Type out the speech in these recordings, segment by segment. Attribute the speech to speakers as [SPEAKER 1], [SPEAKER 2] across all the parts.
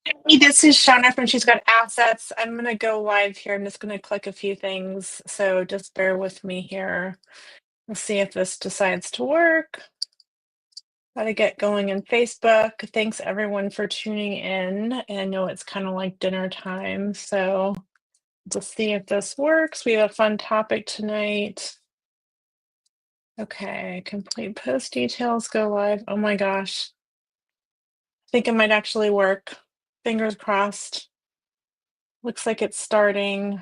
[SPEAKER 1] Hey, this is Shauna from She's Got Assets. I'm going to go live here. I'm just going to click a few things. So just bear with me here. We'll see if this decides to work. Got to get going in Facebook. Thanks everyone for tuning in. And I know it's kind of like dinner time. So just see if this works. We have a fun topic tonight. Okay, complete post details, go live. Oh my gosh. I think it might actually work. Fingers crossed. Looks like it's starting.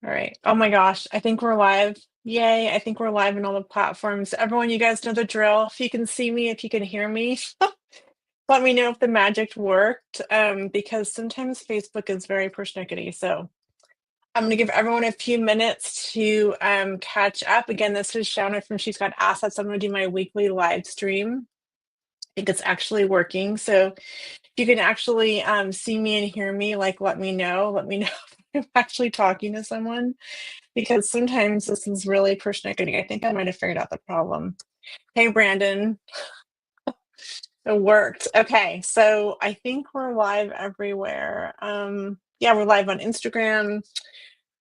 [SPEAKER 1] All right. Oh my gosh. I think we're live. Yay. I think we're live on all the platforms. Everyone, you guys know the drill. If you can see me, if you can hear me, let me know if the magic worked. Because sometimes Facebook is very persnickety. So I'm going to give everyone a few minutes to catch up. Again, this is Shauna from She's Got Assets. I'm going to do my weekly live stream. I think it's actually working. So if you can actually see me and hear me, like let me know. Let me know if I'm actually talking to someone, because sometimes this is really persnickety. I think I might have figured out the problem. Hey, Brandon, it worked. Okay, so I think we're live everywhere. Yeah, we're live on Instagram,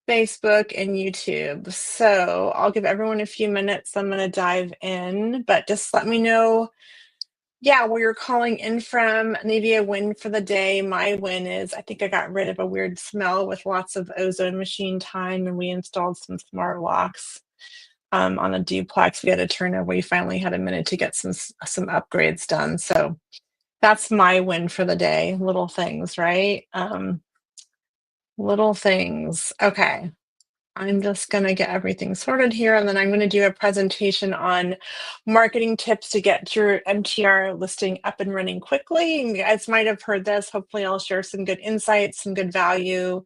[SPEAKER 1] Facebook, and YouTube. So I'll give everyone a few minutes. I'm going to dive in, but just let me know. Yeah, where you're calling in from, maybe a win for the day. My win is I think I got rid of a weird smell with lots of ozone machine time, and we installed some smart locks on a duplex. We had a turnover. We finally had a minute to get some upgrades done. So that's my win for the day. Little things, right? Little things. Okay. I'm just going to get everything sorted here, and then I'm going to do a presentation on marketing tips to get your MTR listing up and running quickly. And you guys might have heard this. Hopefully I'll share some good insights, some good value.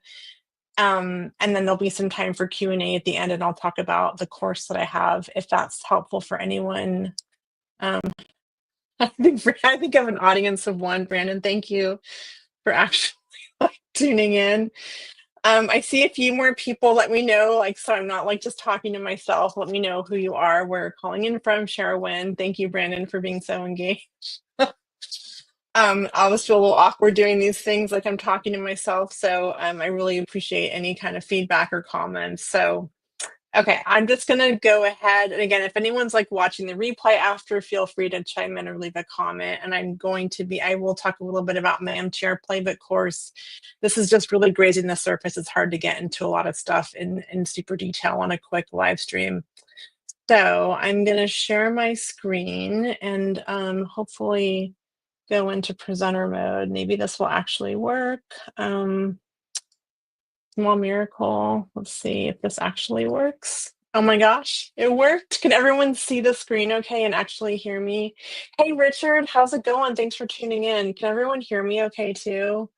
[SPEAKER 1] And then there'll be some time for Q&A at the end, and I'll talk about the course that I have, if that's helpful for anyone. I think I have an audience of one. Brandon, thank you for actually tuning in. I see a few more people. Let me know, like, so I'm not like just talking to myself. Let me know who you are, where you're calling in from, share a win. Thank you, Brandon, for being so engaged. I always feel a little awkward doing these things like I'm talking to myself. So I really appreciate any kind of feedback or comments. So okay, I'm just going to go ahead. And again, if anyone's like watching the replay after, feel free to chime in or leave a comment. And I will talk a little bit about my MTR playbook course. This is just really grazing the surface. It's hard to get into a lot of stuff in super detail on a quick live stream. So I'm going to share my screen and hopefully go into presenter mode. Maybe this will actually work. Small miracle. Let's see if this actually works. Oh my gosh, it worked. Can everyone see the screen okay and actually hear me? Hey, Richard, how's it going? Thanks for tuning in. Can everyone hear me okay too?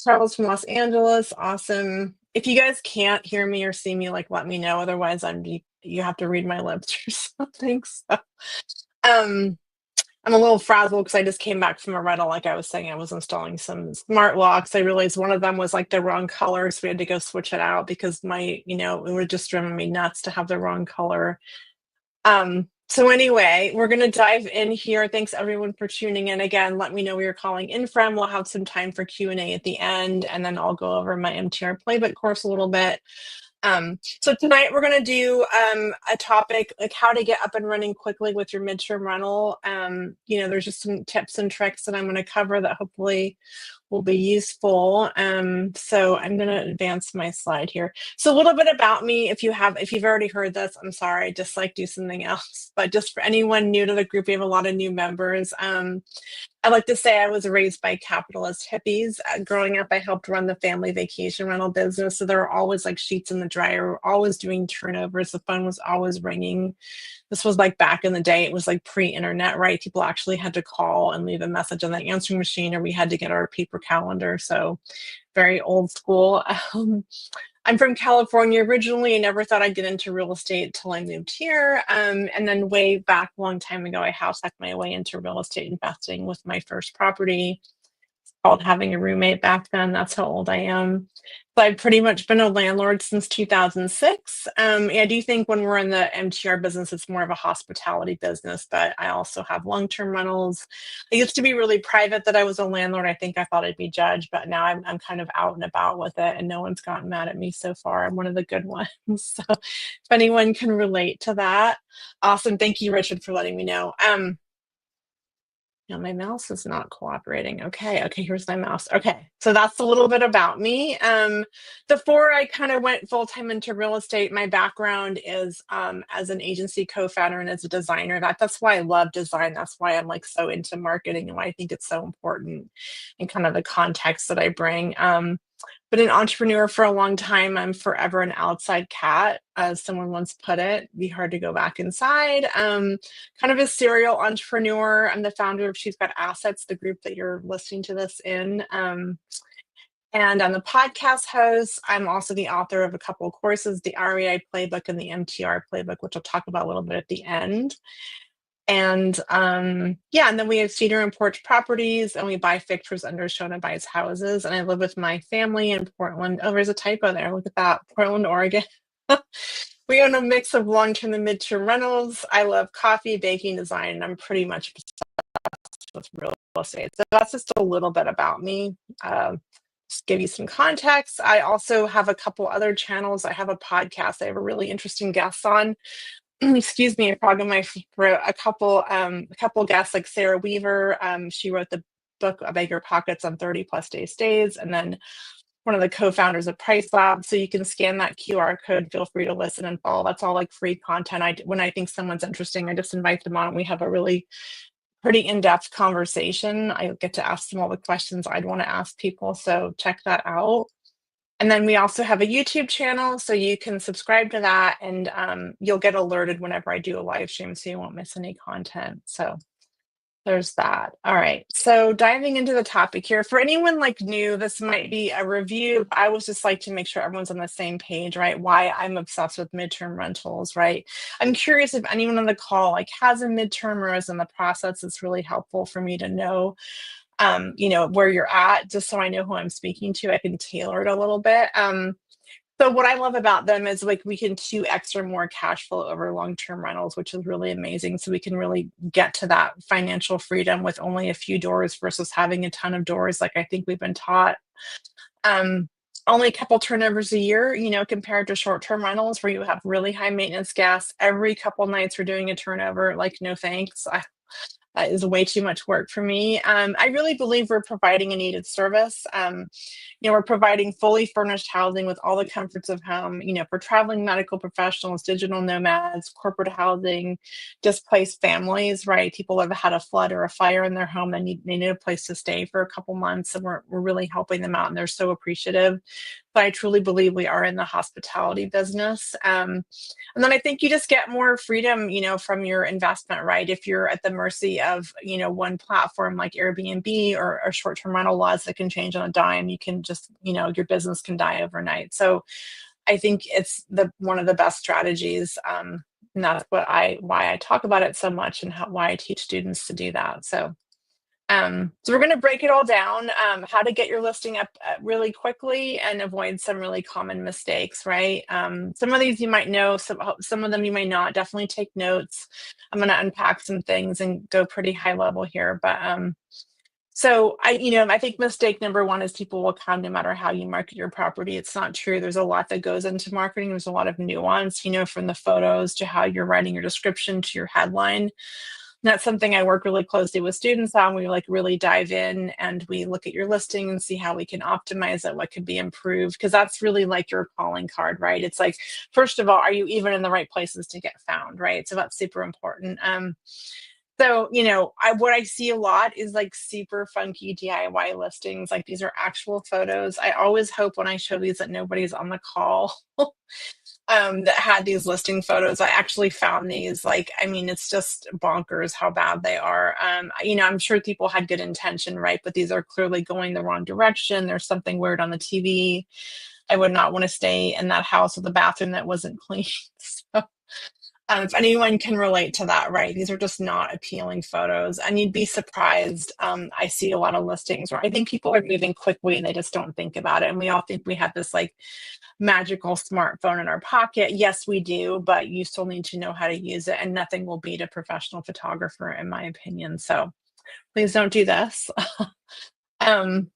[SPEAKER 1] Charles from Los Angeles. Awesome. If you guys can't hear me or see me, like let me know. Otherwise, you have to read my lips or something. So, um, I'm a little frazzled because I just came back from a rental. Like I was saying, I was installing some smart locks. I realized one of them was like the wrong color, so we had to go switch it out because it would just driven me nuts to have the wrong color. So anyway, we're going to dive in here. Thanks everyone for tuning in. Again, let me know where you're calling in from. We'll have some time for Q&A at the end, and then I'll go over my MTR playbook course a little bit. So tonight we're going to do a topic like how to get up and running quickly with your midterm rental. There's just some tips and tricks that I'm going to cover that hopefully will be useful. So I'm going to advance my slide here. So a little bit about me. If you've already heard this, I'm sorry, just like do something else. But just for anyone new to the group, we have a lot of new members. I like to say I was raised by capitalist hippies. Growing up, I helped run the family vacation rental business. So there were always like sheets in the dryer, we're always doing turnovers. The phone was always ringing. This was like back in the day, it was like pre-internet, right? People actually had to call and leave a message on the answering machine, or we had to get our paper calendar. So very old school. I'm from California originally. I never thought I'd get into real estate until I moved here. And then way back a long time ago, I house hacked my way into real estate investing with my first property. called having a roommate back then. That's how old I am. So I've pretty much been a landlord since 2006. I do think when we're in the MTR business, it's more of a hospitality business, but I also have long-term rentals. I used to be really private that I was a landlord. I think I thought I'd be judged, but now I'm kind of out and about with it, and no one's gotten mad at me so far. I'm one of the good ones. So if anyone can relate to that, awesome. Thank you, Richard, for letting me know. Now my mouse is not cooperating. Okay, here's my mouse. Okay, so that's a little bit about me. Before I kind of went full time into real estate, my background is as an agency co-founder and as a designer. That's why I love design. That's why I'm like so into marketing and why I think it's so important and kind of the context that I bring. Been an entrepreneur for a long time. I'm forever an outside cat, as someone once put it. Be hard to go back inside. Kind of a serial entrepreneur. I'm the founder of She's Got Assets, the group that you're listening to this in. And I'm the podcast host. I'm also the author of a couple of courses, the REI Playbook and the MTR Playbook, which I'll talk about a little bit at the end. And yeah, and then we have cedar and porch properties, and we buy fixtures under Shona buys houses. And I live with my family in Portland. Oh, there's a typo there. Look at that, Portland, Oregon. We own a mix of long-term and mid-term rentals. I love coffee, baking, design, and I'm pretty much obsessed with real estate. So that's just a little bit about me. Just give you some context. I also have a couple other channels. I have a podcast. I have a really interesting guest on. Excuse me, a frog in my throat. A couple guests like Sarah Weaver. She wrote the book Bigger Pockets on 30 plus day stays, and then one of the co-founders of Price Lab. So you can scan that QR code. Feel free to listen and follow. That's all like free content. When I think someone's interesting, I just invite them on and we have a really pretty in-depth conversation. I get to ask them all the questions I'd want to ask people. So check that out. And then we also have a YouTube channel, so you can subscribe to that, and you'll get alerted whenever I do a live stream, so you won't miss any content. So there's that. All right, so diving into the topic here. For anyone like new, this might be a review. I always just like to make sure everyone's on the same page, right? Why I'm obsessed with midterm rentals, right? I'm curious if anyone on the call like has a midterm or is in the process. It's really helpful for me to know where you're at, just so I know who I'm speaking to. I can tailor it a little bit. So what I love about them is like we can 2x or more cash flow over long-term rentals, which is really amazing. So we can really get to that financial freedom with only a few doors versus having a ton of doors, like I think we've been taught. Only a couple turnovers a year, compared to short-term rentals where you have really high maintenance gas. Every couple nights we're doing a turnover, like no thanks. That is way too much work for me. I really believe we're providing a needed service. We're providing fully furnished housing with all the comforts of home, for traveling medical professionals, digital nomads, corporate housing, displaced families, right? People have had a flood or a fire in their home. They need a place to stay for a couple months, and we're really helping them out, and they're so appreciative. But I truly believe we are in the hospitality business. And then I think you just get more freedom, from your investment, right? If you're at the mercy of, one platform like Airbnb or short-term rental laws that can change on a dime, you can just, your business can die overnight. So I think it's one of the best strategies. And that's why I talk about it so much, and why I teach students to do that. So we're going to break it all down, how to get your listing up really quickly and avoid some really common mistakes, right? Some of these you might know, some of them you may not. Definitely take notes. I'm going to unpack some things and go pretty high level here. But so I think mistake number one is people will come no matter how you market your property. It's not true. There's a lot that goes into marketing. There's a lot of nuance, from the photos to how you're writing your description to your headline. And that's something I work really closely with students on. We really dive in and we look at your listing and see how we can optimize it, what could be improved, because that's really like your calling card, right? It's like, first of all, are you even in the right places to get found, right? So that's super important. So, what I see a lot is like super funky DIY listings. Like these are actual photos. I always hope when I show these that nobody's on the call that had these listing photos. I actually found these. It's just bonkers how bad they are. I'm sure people had good intention, right? But these are clearly going the wrong direction. There's something weird on the TV. I would not want to stay in that house with a bathroom that wasn't clean. So If anyone can relate to that, right? These are just not appealing photos, and you'd be surprised. I see a lot of listings where I think people are moving quickly and they just don't think about it. And we all think we have this like magical smartphone in our pocket. Yes, we do, but you still need to know how to use it, and nothing will beat a professional photographer, in my opinion. So please don't do this. um,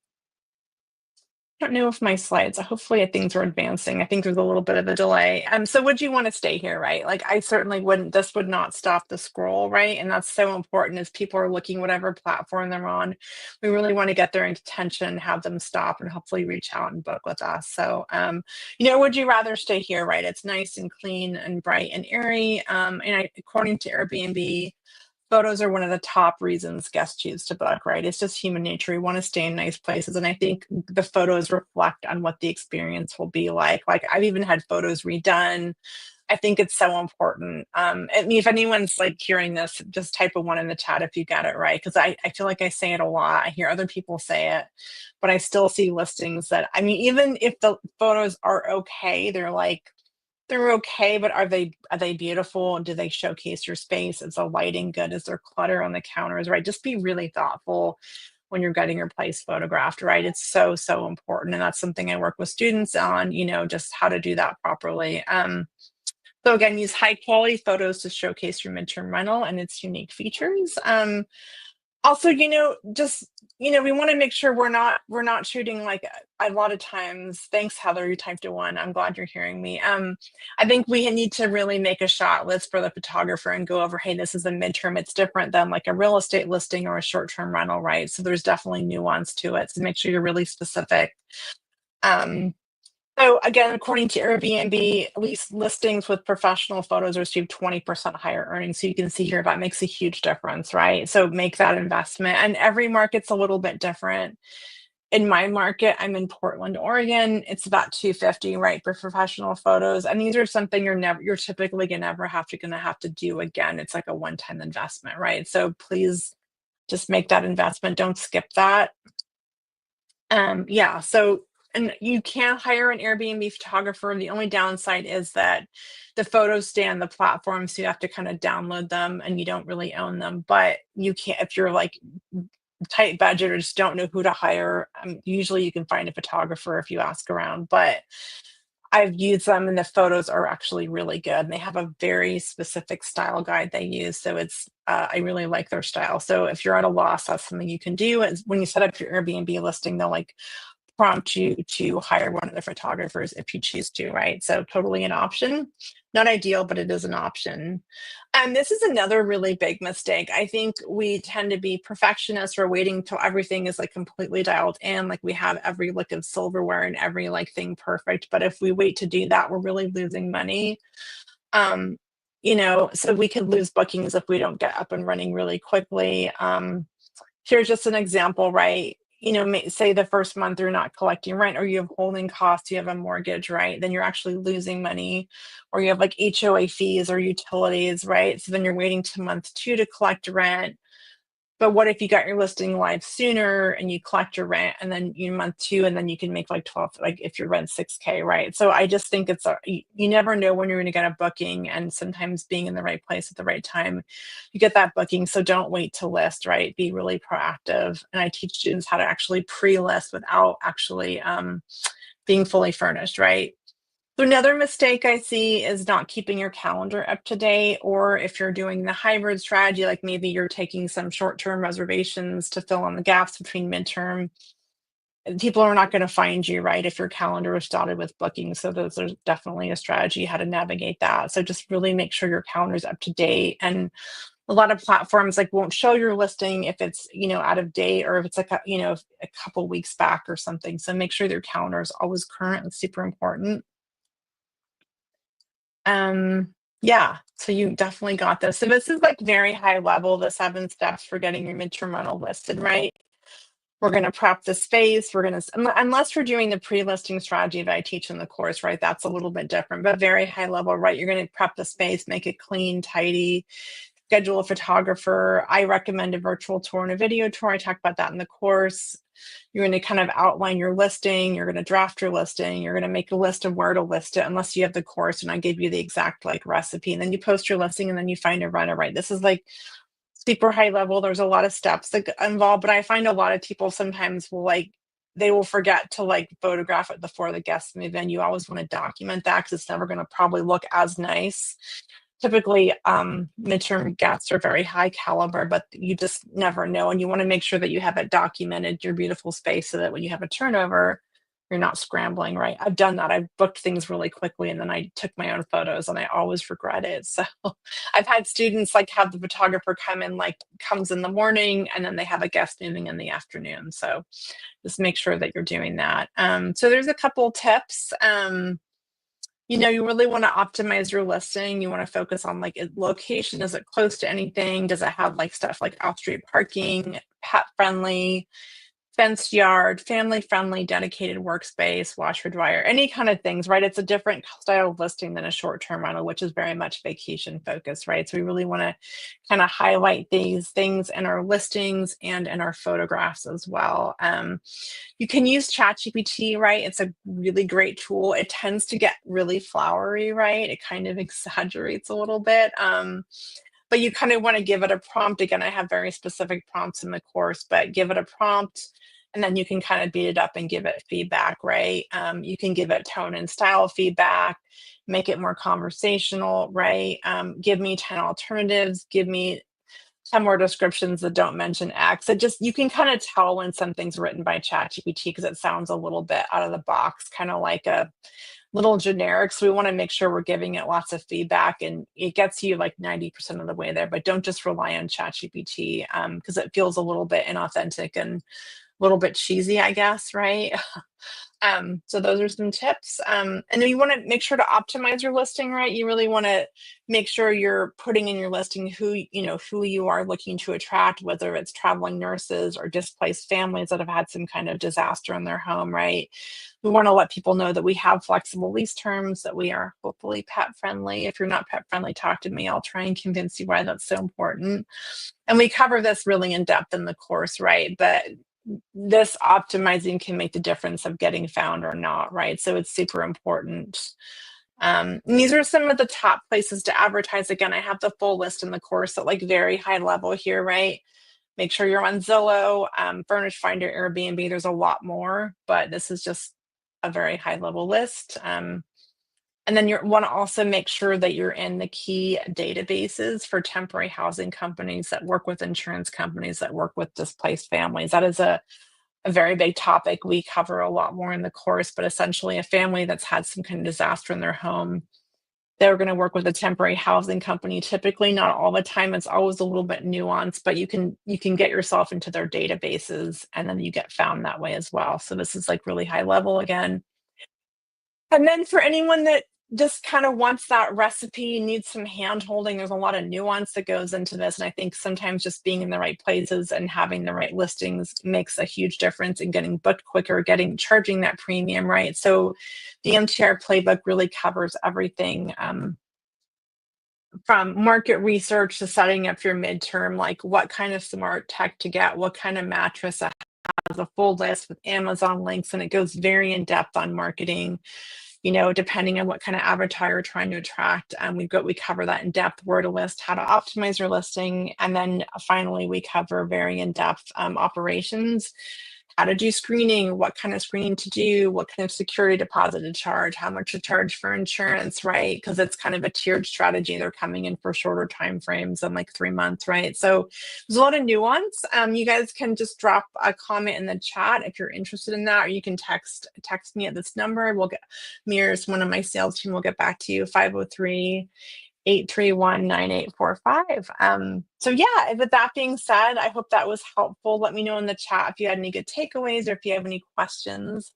[SPEAKER 1] I don't know if my slides, hopefully things are advancing. I think there's a little bit of a delay. So would you want to stay here, right? Like I certainly wouldn't, this would not stop the scroll, right? And that's so important as people are looking whatever platform they're on. We really want to get their attention, have them stop and hopefully reach out and book with us. So, would you rather stay here, right? It's nice and clean and bright and airy. According to Airbnb, photos are one of the top reasons guests choose to book, right? It's just human nature. We want to stay in nice places. And I think the photos reflect on what the experience will be like. Like I've even had photos redone. I think it's so important. If anyone's like hearing this, just type a one in the chat if you got it right. Because I feel like I say it a lot. I hear other people say it, but I still see listings that, I mean, even if the photos are okay, they're okay, but are they beautiful? Do they showcase your space? Is the lighting good? Is there clutter on the counters, right? Just be really thoughtful when you're getting your place photographed, right? It's so, so important. And that's something I work with students on, just how to do that properly. So again, use high quality photos to showcase your midterm rental and its unique features. Also, just we want to make sure we're not shooting like a lot of times. Thanks, Heather, you typed a one. I'm glad you're hearing me. I think we need to really make a shot list for the photographer and go over, hey, this is a midterm. It's different than like a real estate listing or a short-term rental, right? So there's definitely nuance to it. So make sure you're really specific. um so again, according to Airbnb, at least listings with professional photos receive 20% higher earnings. So you can see here that makes a huge difference, right? So make that investment. And every market's a little bit different. In my market, I'm in Portland, Oregon. It's about 250, right, for professional photos. And these are something you're typically gonna have to do again. It's like a one-time investment, right? So please just make that investment. Don't skip that. Yeah, so and you can hire an Airbnb photographer. The only downside is that the photos stay on the platform, so you have to kind of download them and you don't really own them. But you can't if you're like tight budget or just don't know who to hire. Usually you can find a photographer if you ask around, but I've used them and the photos are actually really good. And they have a very specific style guide they use. So I really like their style. So if you're at a loss, that's something you can do. Is when you set up your Airbnb listing, they'll like prompt you to hire one of the photographers if you choose to, right? So totally an option. Not ideal, but it is an option. And this is another really big mistake. I think we tend to be perfectionists. We're waiting till everything is like completely dialed in, like we have every look of silverware and every like thing perfect. But if we wait to do that, we're really losing money. Um, so we could lose bookings if we don't get up and running really quickly. Here's just an example, right? Say the first month you're not collecting rent or you have holding costs, you have a mortgage, right? Then you're actually losing money, or you have like HOA fees or utilities, right? So then you're waiting to month two to collect rent. But what if you got your listing live sooner and you collect your rent and then you month two and then you can make like 12, like if your rent's 6K, right? So I just think you never know when you're going to get a booking, and sometimes being in the right place at the right time, you get that booking. So don't wait to list, right? Be really proactive. And I teach students how to actually pre-list without actually being fully furnished, right? So another mistake I see is not keeping your calendar up to date, or if you're doing the hybrid strategy, like maybe you're taking some short-term reservations to fill in the gaps between midterm, people are not going to find you, right, if your calendar is dotted with bookings. So there's definitely a strategy how to navigate that. So just really make sure your calendar is up to date. And a lot of platforms like won't show your listing if it's out of date, or if it's like a couple weeks back or something. So make sure your calendar is always current. It's super important. Yeah, so you definitely got this. So this is like very high level, the 7 steps for getting your midterm rental listed, right? We're going to prep the space. Unless we're doing the pre-listing strategy that I teach in the course, right? That's a little bit different, but very high level, right? You're going to prep the space, make it clean, tidy, schedule a photographer. I recommend a virtual tour and a video tour. I talk about that in the course. You're going to kind of outline your listing. You're going to draft your listing. You're going to make a list of where to list it, unless you have the course and I give you the exact like recipe. And then you post your listing and then you find a renter, right? This is like super high level. There's a lot of steps that involved, but I find a lot of people sometimes will they will forget to like photograph it before the guests move in. You always want to document that because it's never going to probably look as nice. Typically, midterm guests are very high caliber, but you just never know. And you want to make sure that you have it documented, your beautiful space, so that when you have a turnover, you're not scrambling, right? I've done that. I've booked things really quickly and then I took my own photos and I always regret it. So I've had students like have the photographer come in, like comes in the morning and then they have a guest moving in the afternoon. So just make sure that you're doing that. So there's a couple tips. You really want to optimize your listing. You want to focus on like location. Is it close to anything? Does it have like stuff like off-street parking, pet friendly, fenced yard, family friendly, dedicated workspace, washer dryer, any kind of things, right? It's a different style of listing than a short-term rental, which is very much vacation focused, right? So we really want to kind of highlight these things in our listings and in our photographs as well. You can use ChatGPT, right? It's a really great tool. It tends to get really flowery, right? It kind of exaggerates a little bit. But you kind of want to give it a prompt. Again, I have very specific prompts in the course, but give it a prompt and then you can kind of beat it up and give it feedback, right? You can give it tone and style feedback, make it more conversational, right? Give me 10 alternatives, give me 10 more descriptions that don't mention X. You can kind of tell when something's written by ChatGPT because it sounds a little bit out of the box, kind of like a little generic. So we want to make sure we're giving it lots of feedback and it gets you like 90% of the way there, but don't just rely on ChatGPT because it feels a little bit inauthentic and a little bit cheesy, I guess, right? So those are some tips. And then you want to make sure to optimize your listing, right? You really want to make sure you're putting in your listing who you are looking to attract, whether it's traveling nurses or displaced families that have had some kind of disaster in their home, right? We want to let people know that we have flexible lease terms, that we are hopefully pet friendly. If you're not pet friendly, talk to me. I'll try and convince you why that's so important. And we cover this really in depth in the course, right? But this optimizing can make the difference of getting found or not, right? So it's super important. And these are some of the top places to advertise. Again, I have the full list in the course at like very high level here, right? Make sure you're on Zillow, Furnish Finder, Airbnb. There's a lot more, but this is just a very high level list. And then you want to also make sure that you're in the key databases for temporary housing companies that work with insurance companies that work with displaced families. That is a very big topic. We cover a lot more in the course, but essentially a family that's had some kind of disaster in their home, they're going to work with a temporary housing company. Typically, not all the time. It's always a little bit nuanced, but you can get yourself into their databases and then you get found that way as well. So this is like really high level again. And then for anyone that just kind of wants that recipe, needs some hand holding, there's a lot of nuance that goes into this. And I think sometimes just being in the right places and having the right listings makes a huge difference in getting booked quicker, charging that premium, right? So the MTR playbook really covers everything from market research to setting up your midterm, like what kind of smart tech to get, what kind of mattress has a full list with Amazon links, and it goes very in depth on marketing, depending on what kind of avatar you're trying to attract. We cover that in depth, where to list, how to optimize your listing. And then finally, we cover very in-depth operations, how to do screening, what kind of screening to do, what kind of security deposit to charge, how much to charge for insurance, right? Because it's kind of a tiered strategy. They're coming in for shorter time frames than like 3 months, right? So there's a lot of nuance. You guys can just drop a comment in the chat if you're interested in that, or you can text me at this number. Mears, one of my sales team, will get back to you, 503-831-9845. So yeah, with that being said, I hope that was helpful. Let me know in the chat if you had any good takeaways or if you have any questions.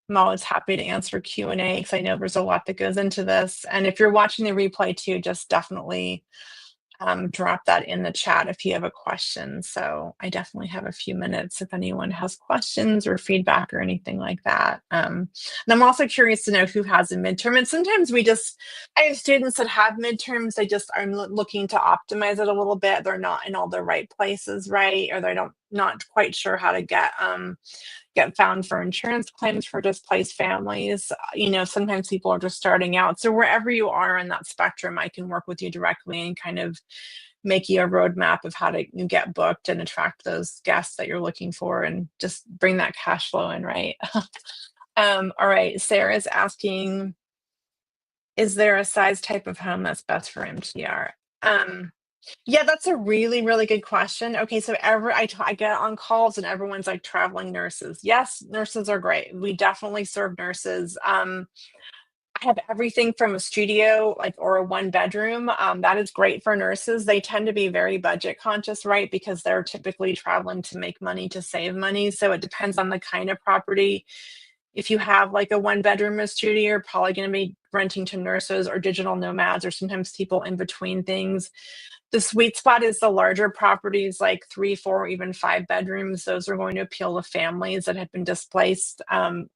[SPEAKER 1] I'm always happy to answer Q&A because I know there's a lot that goes into this. And if you're watching the replay too, just definitely drop that in the chat if you have a question. So I definitely have a few minutes if anyone has questions or feedback or anything like that. And I'm also curious to know who has a midterm. And sometimes I have students that have midterms, they just are looking to optimize it a little bit. They're not in all the right places, right? Or they don't not quite sure how to get found for insurance claims for displaced families. Sometimes people are just starting out. So wherever you are in that spectrum, I can work with you directly and kind of make you a roadmap of how to get booked and attract those guests that you're looking for and just bring that cash flow in, right? All right, Sarah's asking, is there a size type of home that's best for MTR? Yeah, that's a really, really good question. Okay, so I get on calls and everyone's like traveling nurses. Yes, nurses are great. We definitely serve nurses. I have everything from a studio, like, or a one bedroom. That is great for nurses. They tend to be very budget conscious, right? Because they're typically traveling to make money, to save money. So it depends on the kind of property. If you have like a one bedroom or studio, you're probably going to be renting to nurses or digital nomads or sometimes people in between things. The sweet spot is the larger properties, like 3, 4, even 5 bedrooms. Those are going to appeal to families that have been displaced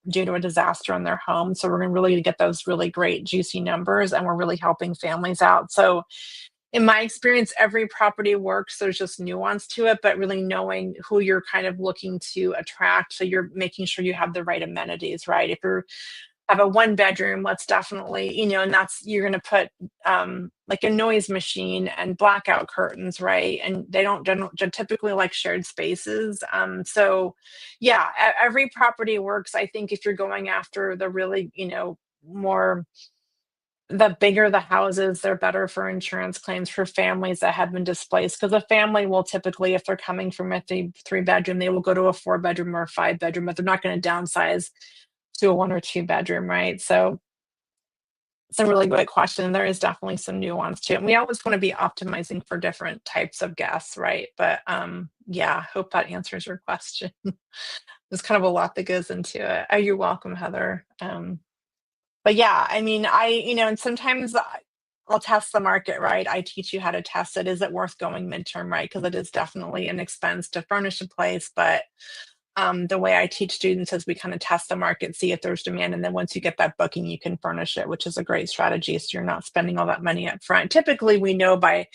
[SPEAKER 1] due to a disaster in their home. So we're going to really get those really great, juicy numbers, and we're really helping families out. So in my experience, every property works. There's just nuance to it, but really knowing who you're kind of looking to attract. So you're making sure you have the right amenities, right? If you have a one bedroom, let's definitely, and you're going to put like a noise machine and blackout curtains, right? And they don't typically like shared spaces. So yeah, every property works. I think if you're going after the really, more, the bigger the houses, they're better for insurance claims for families that have been displaced. Because a family will typically, if they're coming from a three bedroom, they will go to a 4 bedroom or a 5 bedroom, but they're not going to downsize to a 1 or 2 bedroom, right? So it's a really great question. There is definitely some nuance to it. And we always want to be optimizing for different types of guests, right? But yeah, hope that answers your question. There's kind of a lot that goes into it. Oh, you're welcome, Heather. But yeah, I mean, and sometimes I'll test the market, right? I teach you how to test it. Is it worth going midterm, right? Because it is definitely an expense to furnish a place. But the way I teach students is we kind of test the market, see if there's demand. And then once you get that booking, you can furnish it, which is a great strategy. So you're not spending all that money up front. Typically, we know by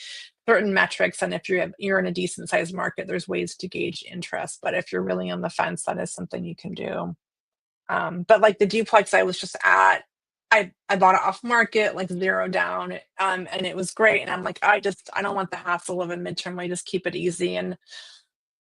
[SPEAKER 1] certain metrics, and if you're in a decent sized market, there's ways to gauge interest. But if you're really on the fence, that is something you can do. But like the duplex I was just at, I bought it off market, like 0 down, and it was great. And I'm like, I don't want the hassle of a midterm. I just keep it easy. And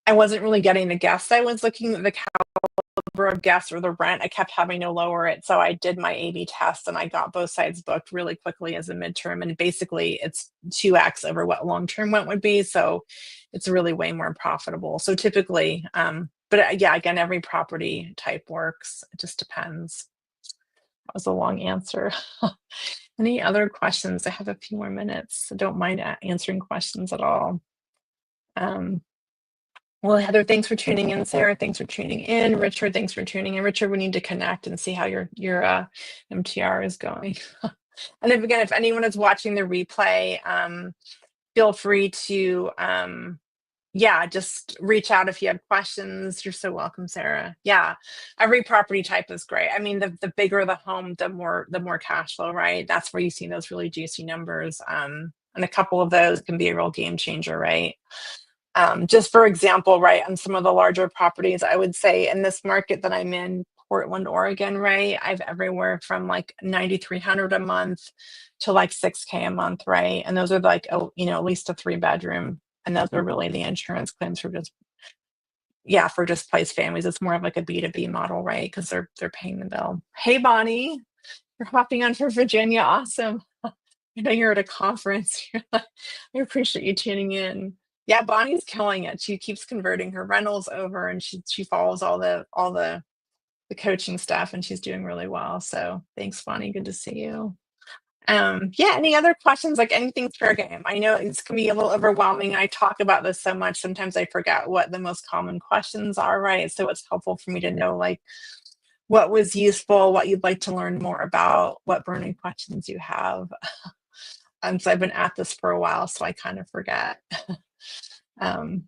[SPEAKER 1] I wasn't really getting the guests. I was looking at the caliber of guests or the rent. I kept having to lower it. So I did my A/B test and I got both sides booked really quickly as a midterm. And basically it's 2x over what long-term rent would be. So it's really way more profitable. So typically, but yeah, again, every property type works. It just depends. That was a long answer. Any other questions? I have a few more minutes, so don't mind answering questions at all. Well, Heather, thanks for tuning in. Sarah, thanks for tuning in. Richard, thanks for tuning in. Richard, we need to connect and see how your MTR is going. And if anyone is watching the replay, feel free to just reach out if you have questions. You're so welcome, Sarah. Yeah, every property type is great. I mean, the bigger the home, the more cash flow, right? That's where you see those really juicy numbers. And a couple of those can be a real game changer, right? Just for example, right, on some of the larger properties, I would say in this market that I'm in, Portland, Oregon, right, I've everywhere from like 9,300 a month to like 6K a month, right? And those are like, at least a 3 bedroom. And those are really the insurance claims for for displaced families. It's more of like a B2B model, right? Because they're paying the bill. Hey, Bonnie, you're hopping on for Virginia. Awesome. I know you're at a conference. I appreciate you tuning in. Yeah, Bonnie's killing it. She keeps converting her rentals over, and she follows all the coaching stuff, and she's doing really well. So thanks, Bonnie. Good to see you. Yeah, any other questions? Like anything's fair game. I know it's gonna be a little overwhelming. I talk about this so much, sometimes I forget what the most common questions are, right? So it's helpful for me to know like what was useful, what you'd like to learn more about, what burning questions you have. So I've been at this for a while, so I kind of forget. um,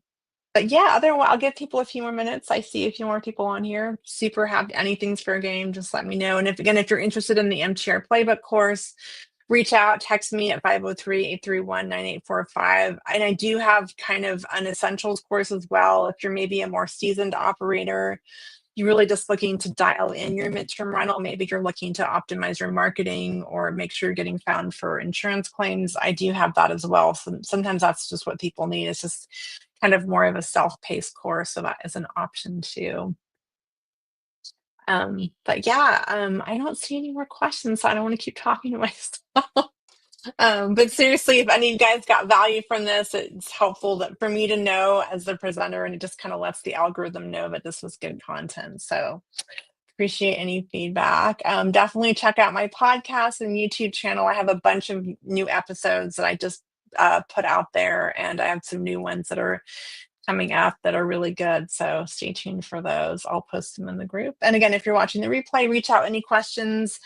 [SPEAKER 1] but yeah, otherwise, I'll give people a few more minutes. I see a few more people on here. Super happy. Anything's fair game. Just let me know. And if you're interested in the MTR playbook course, reach out, text me at 503-831-9845. And I do have kind of an essentials course as well. If you're maybe a more seasoned operator, you're really just looking to dial in your midterm rental. Maybe you're looking to optimize your marketing or make sure you're getting found for insurance claims. I do have that as well. So sometimes that's just what people need. It's just kind of more of a self-paced course. So that is an option too. But yeah, I don't see any more questions, so I don't want to keep talking to myself. But seriously, if any of you guys got value from this, it's helpful that for me to know as the presenter, and it just kind of lets the algorithm know that this was good content. So appreciate any feedback. Definitely check out my podcast and YouTube channel. I have a bunch of new episodes that I just put out there, and I have some new ones that are coming up that are really good. So stay tuned for those. I'll post them in the group. And again, if you're watching the replay, reach out any questions.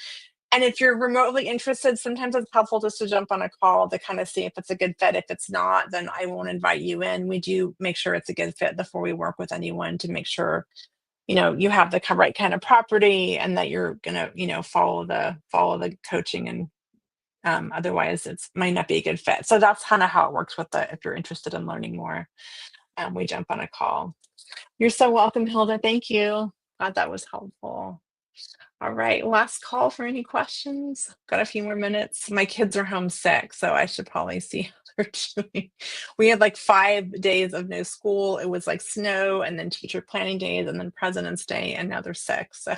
[SPEAKER 1] And if you're remotely interested, sometimes it's helpful just to jump on a call to kind of see if it's a good fit. If it's not, then I won't invite you in. We do make sure it's a good fit before we work with anyone to make sure, you have the right kind of property and that you're gonna, follow the coaching, and otherwise it's might not be a good fit. So that's kind of how it works with if you're interested in learning more, we jump on a call. You're so welcome, Hilda. Thank you. Glad that was helpful. All right, last call for any questions. Got a few more minutes. My kids are homesick, so I should probably see how they're doing. We had like 5 days of no school. It was like snow and then teacher planning days and then President's Day, and now they're sick. So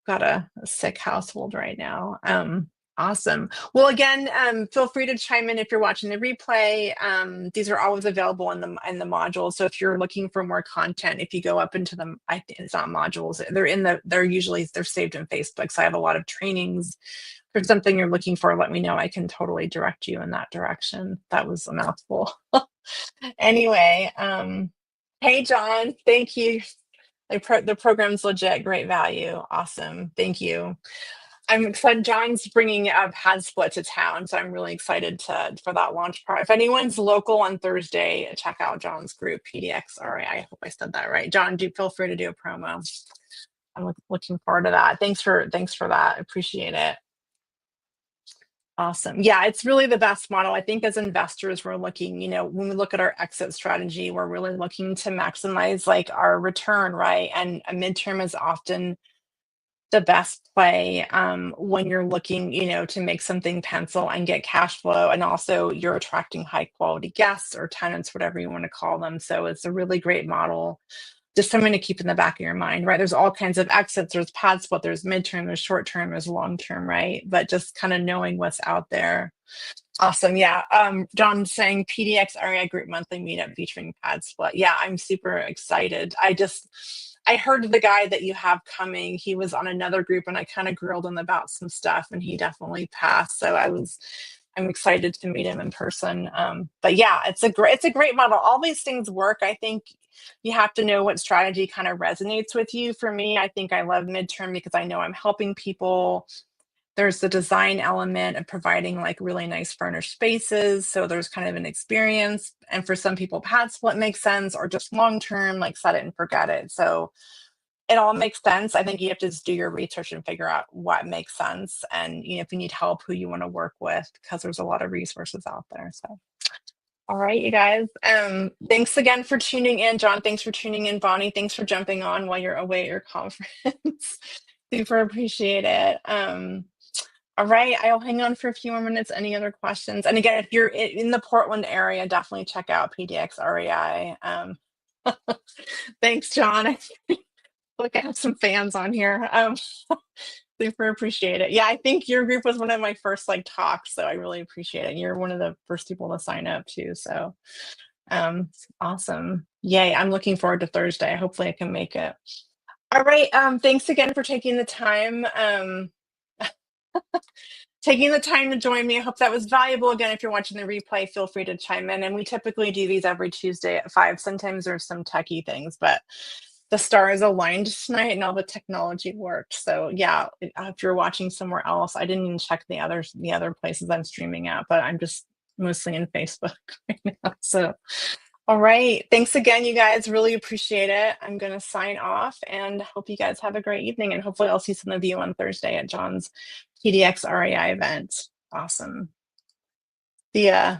[SPEAKER 1] got a sick household right now. Awesome. Well, again, feel free to chime in if you're watching the replay. These are always available in the modules. So if you're looking for more content, if you go up into them, I think it's not modules. They're saved in Facebook. So I have a lot of trainings. If there's something you're looking for, let me know. I can totally direct you in that direction. That was a mouthful. Anyway, hey John, thank you. The program's legit, great value. Awesome. Thank you. I'm excited. John's bringing a pad split to town, so I'm really excited for that launch part. If anyone's local on Thursday, check out John's group, PDX. I hope I said that right. John, do feel free to do a promo. I'm looking forward to that. Thanks for that. Appreciate it. Awesome. Yeah, it's really the best model. I think as investors, we're looking, when we look at our exit strategy, we're really looking to maximize like our return, right? And a midterm is often the best play when you're looking, to make something pencil and get cash flow. And also you're attracting high quality guests or tenants, whatever you want to call them. So it's a really great model. Just something to keep in the back of your mind, right? There's all kinds of exits. There's pad split, there's midterm, there's short term, there's long term, right? But just kind of knowing what's out there. Awesome. Yeah. John's saying PDX REI group monthly meetup featuring pad split. Yeah, I'm super excited. I heard the guy that you have coming. He was on another group and I kind of grilled him about some stuff and he definitely passed. So I'm excited to meet him in person. But yeah, it's a great model. All these things work. I think you have to know what strategy kind of resonates with you. For me, I think I love midterm because I know I'm helping people. There's the design element of providing like really nice furnished spaces. So there's kind of an experience. And for some people, pad split makes sense, or just long term, like set it and forget it. So it all makes sense. I think you have to just do your research and figure out what makes sense. And if you need help, who you want to work with, because there's a lot of resources out there. So all right, you guys. Thanks again for tuning in. John, thanks for tuning in. Bonnie, thanks for jumping on while you're away at your conference. Super appreciate it. All right, I'll hang on for a few more minutes. Any other questions? And again, if you're in the Portland area, definitely check out PDX REI. Thanks, John. Look, I have some fans on here. Super appreciate it. Yeah, I think your group was one of my first talks, so I really appreciate it. You're one of the first people to sign up too. So awesome. Yay, I'm looking forward to Thursday. Hopefully I can make it. All right. Thanks again for taking the time. To join me. I hope that was valuable. Again, if you're watching the replay, feel free to chime in. And we typically do these every Tuesday at 5. Sometimes there's some techie things, but the stars aligned tonight and all the technology worked. So yeah, if you're watching somewhere else, I didn't even check the other places I'm streaming at, but I'm just mostly in Facebook right now. So all right. Thanks again, you guys. Really appreciate it. I'm going to sign off and hope you guys have a great evening. And hopefully, I'll see some of you on Thursday at John's PDX REI event. Awesome. See ya.